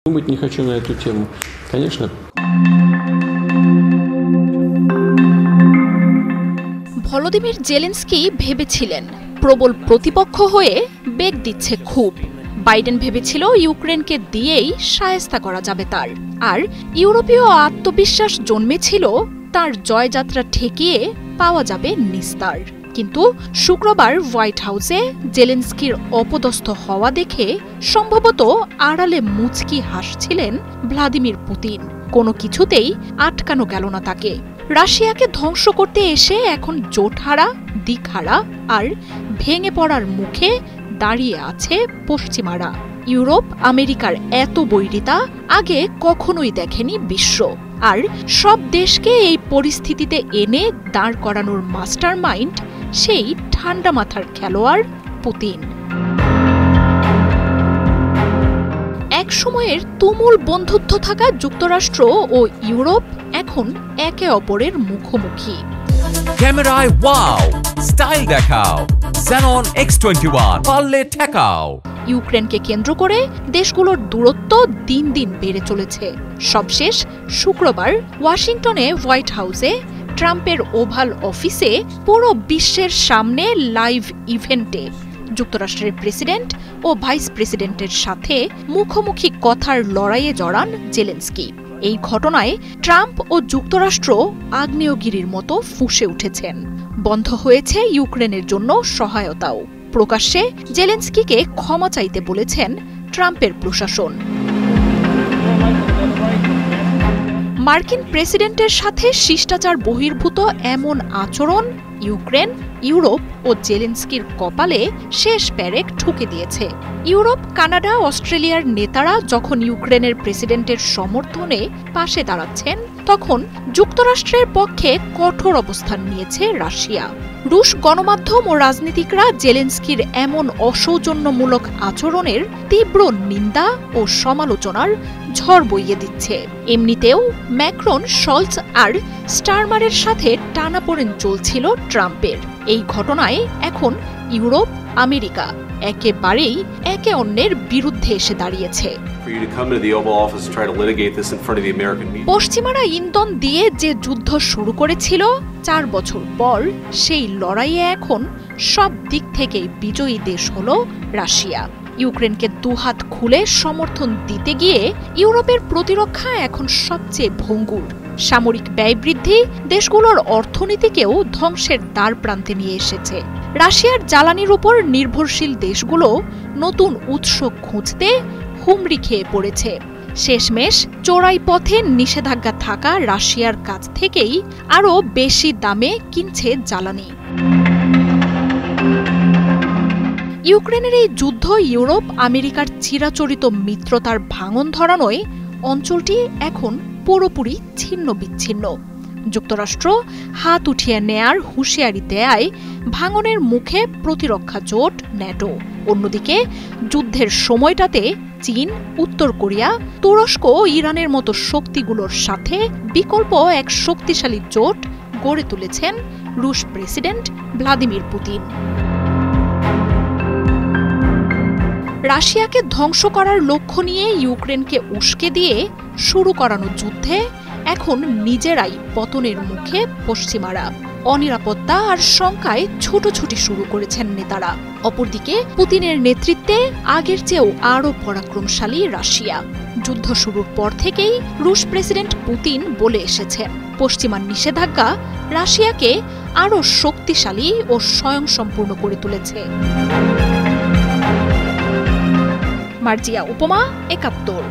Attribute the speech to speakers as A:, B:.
A: Думать не хочу на эту тему. Конечно.
B: Volodymyr Zelensky ভেবেছিলেন প্রবল প্রতিপক্ষ হয়ে বেগ দিচ্ছে খুব। বাইডেন ভেবেছিল ইউক্রেনকে দিয়েই শায়েস্তা করা যাবে তার, আর ইউরোপীয় আত্মবিশ্বাস জন্মেছিল তার জয়যাত্রা ঠেকিয়ে পাওয়া যাবে নিস্তার। কিন্তু শুক্রবার হোয়াইট হাউসে জেলেনস্কির অপদস্থ হওয়া দেখে সম্ভবত আড়ালে মুচকি হাসছিলেন ভ্লাদিমির পুতিন। কোনো কিছুতেই আটকানো গেল না তাকে। রাশিয়াকে ধ্বংস করতে এসে এখন জোটহারা, দিকহারা আর ভেঙে পড়ার মুখে দাঁড়িয়ে আছে পশ্চিমারা। ইউরোপ আমেরিকার এত বৈরিতা আগে কখনোই দেখেনি বিশ্ব, আর সব দেশকে এই পরিস্থিতিতে এনে দাঁড় করানোর মাস্টার মাইন্ড সেই ঠান্ডা মাথার খেলোয়াড় পুতিন। এক সময়ের তুমুল বন্ধুত্ব থাকা যুক্তরাষ্ট্র ও ইউরোপ এখন একে অপরের মুখোমুখি।
C: ক্যামেরায় ওয়াও, স্টাইল দেখাও, Xenon X21 পারলে ঠেকাও।
B: ইউক্রেনকে কেন্দ্র করে দেশগুলোর দূরত্ব দিন দিন বেড়ে চলেছে। সবশেষ শুক্রবার ওয়াশিংটনে হোয়াইট হাউসে ট্রাম্পের ওভাল অফিসে পুরো বিশ্বের সামনে লাইভ ইভেন্টে যুক্তরাষ্ট্রের প্রেসিডেন্ট ও ভাইস প্রেসিডেন্টের সাথে মুখোমুখি কথার লড়াইয়ে জড়ান জেলেনস্কি। এই ঘটনায় ট্রাম্প ও যুক্তরাষ্ট্র আগ্নেয়গিরির মতো ফুঁসে উঠেছেন। বন্ধ হয়েছে ইউক্রেনের জন্য সহায়তাও। প্রকাশ্যে জেলেনস্কিকে ক্ষমা চাইতে বলেছেন ট্রাম্পের প্রশাসন। মার্কিন প্রেসিডেন্টের সাথে শিষ্টাচার বহির্ভূত এমন আচরণ ইউক্রেন, ইউরোপ ও জেলেনস্কির কপালে শেষ প্যারেক ঠুকে দিয়েছে। ইউরোপ, কানাডা, অস্ট্রেলিয়ার নেতারা যখন ইউক্রেনের প্রেসিডেন্টের সমর্থনে পাশে দাঁড়াচ্ছেন, তখন যুক্তরাষ্ট্রের পক্ষে কঠোর অবস্থান নিয়েছে রাশিয়া। রুশ গণমাধ্যম ও রাজনীতিকরা জেলেনস্কির এমন অসৌজন্যমূলক আচরণের তীব্র নিন্দা ও সমালোচনার ঝড় বইয়ে দিচ্ছে। এমনিতেও ম্যাক্রন, শলৎজ আর স্টারমারের সাথে টানাপোড়েন চলছিল ট্রাম্পের। এই ঘটনায় এখন ইউরোপ, আমেরিকা একেবারেই একে অন্যের বিরুদ্ধে এসে দাঁড়িয়েছে। পশ্চিমারা ইন্ধন দিয়ে যে যুদ্ধ শুরু করেছিল 4 বছর পর, সেই লড়াইয়ে এখন সব দিক থেকেই বিজয়ী দেশ হল রাশিয়া। ইউক্রেনকে দুহাত খুলে সমর্থন দিতে গিয়ে ইউরোপের প্রতিরক্ষা এখন সবচেয়ে ভঙ্গুর। সামরিক ব্যয় বৃদ্ধি দেশগুলোর অর্থনীতিকেও ধ্বংসের দ্বার প্রান্তে নিয়ে এসেছে। রাশিয়ার জ্বালানির উপর নির্ভরশীল দেশগুলো নতুন উৎস খুঁজতে হুমড়ি খেয়ে পড়েছে। শেষমেশ চোরাই পথে নিষেধাজ্ঞা থাকা রাশিয়ার কাছ থেকেই আরও বেশি দামে কিনছে জ্বালানি। ইউক্রেনের এই যুদ্ধ ইউরোপ আমেরিকার চিরাচরিত মিত্রতার ভাঙন ধরানোয় অঞ্চলটি এখন পুরোপুরি ছিন্ন বিচ্ছিন্ন। যুক্তরাষ্ট্র হাত উঠিয়ে নেয়ার হুঁশিয়ারি দেয় ভাঙনের মুখে প্রতিরক্ষা জোট ন্যাটো। অন্যদিকে যুদ্ধের সময়টাতে চীন, উত্তর কোরিয়া, তুরস্ক ও ইরানের মতো শক্তিগুলোর সাথে বিকল্প এক শক্তিশালী জোট গড়ে তুলেছেন রুশ প্রেসিডেন্ট ভ্লাদিমির পুতিন। রাশিয়াকে ধ্বংস করার লক্ষ্য নিয়ে ইউক্রেনকে উস্কে দিয়ে শুরু করানো যুদ্ধে এখন নিজেরাই পতনের মুখে পশ্চিমারা। অনিরাপত্তা আর শঙ্কায় ছুটোছুটি শুরু করেছেন নেতারা। অপরদিকে পুতিনের নেতৃত্বে আগের চেয়েও আরও পরাক্রমশালী রাশিয়া। যুদ্ধ শুরুর পর থেকেই রুশ প্রেসিডেন্ট পুতিন বলে এসেছেন, পশ্চিমা নিষেধাজ্ঞা রাশিয়াকে আরও শক্তিশালী ও স্বয়ংসম্পূর্ণ করে তুলেছে। মার্জিয়া উপমা, ৭১।